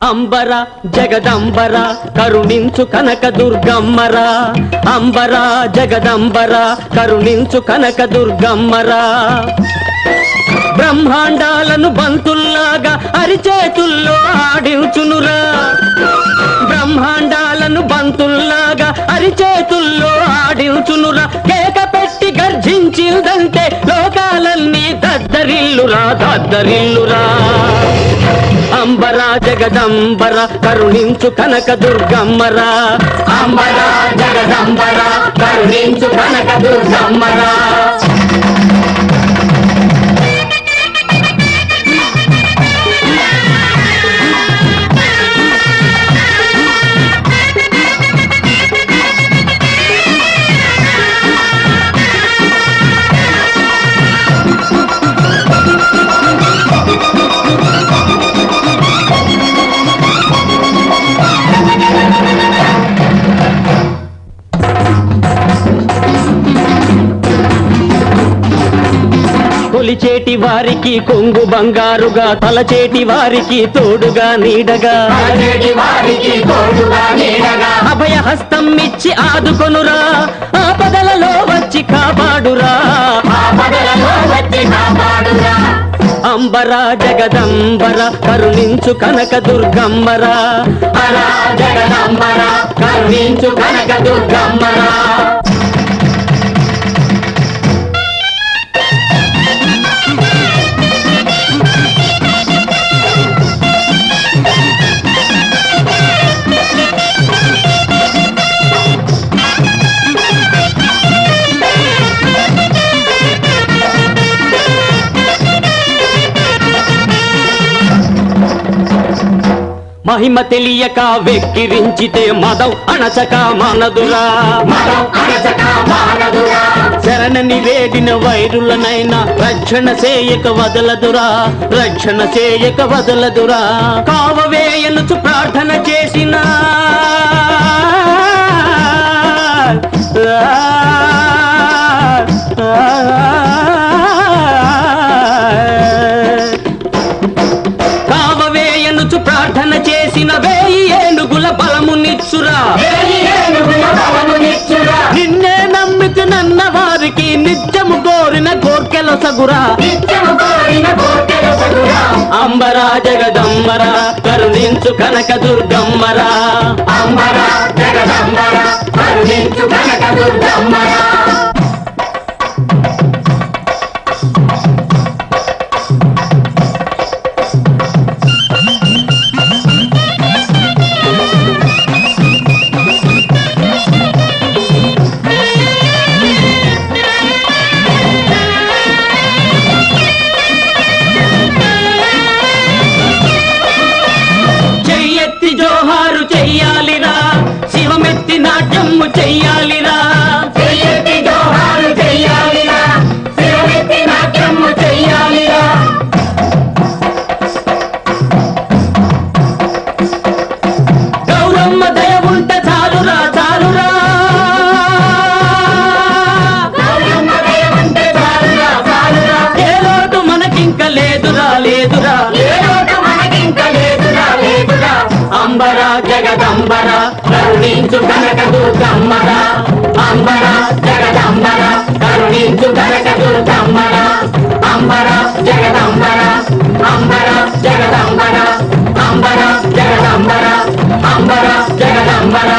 అంబర జగదంబర కరుణించు కనక దుర్గమ్మరా, అంబర జగదంబర కరుణించు కనక దుర్గమ్మరా. బ్రహ్మాండాలను బంతుల్లాగా అరిచేతుల్లో ఆడించునురా, బ్రహ్మాండాలను బంతుల్లాగా అరిచేతుల్లో ఆడించునురా. కేక పెట్టి గర్జించిందంటే లోకాలన్నీ దద్దరిల్లురా దద్దరిల్లురా. అంబర జగదంబర కరుణించు కనక దుర్గమ్మరా, అంబర జగదంబర కరుణించు కనక దుర్గమ్మరా. కొలిచేటి వారికి కొంగు బంగారుగా, తలచేటి వారికి తోడుగా నీడగా, అభయ హస్తం ఇచ్చి ఆదుకొనురా, ఆపదలలో వచ్చి కాపాడురా. అంబర జగదంబర కరుణించు కనక దుర్గమ్మరా, జగదంబర కరుణించు కనక దుర్గమ్మరా. మహిమ తెలియక వెక్కిరించితే మదం అణచక మానదురా, శరణని వేడిన వైరులనైనా రక్షణ చేయక వదలదురా, రక్షణ చేయక వదలదురా. కావవేయనుచు ప్రార్థన చేసిన ప్రార్థన చేసిన వేయి ఏనుగుల బలమునిచ్చురా, నిన్నే నమ్మితి నన్న వారికి నిత్యము కోరిన కోర్కెల సగురా. అంబర జగదంబర కరుణించు కనక దుర్గమ్మరా, అంబర జగదంబర కరుణించు కనక దుర్గమ్మరా. జోహారు చెయ్యాలిరా, శివమెత్తి నాట్యము చెయ్యాలిరా, జోహారు చెయ్యాలిరా, శివమెత్తి నాట్యము చెయ్యాలిరా. గౌరమ్మ దయ ఉంట చాలురా చాలురా, గౌరమ్మ దయ ఉంటే చాలురా చాలురా. ఏ లోటు మనకింక లేదురా లేదురా, ఏ లోటు మనకింక లేదురా లేదురా. అంబర జగదంబర కరుణించు కనక దుర్గమ్మరా, అంబర జగదంబర కరుణించు కనక దుర్గమ్మరా, అంబర జగదంబర, అంబర జగదంబర, అంబర జగదంబర, అంబర జగదంబర.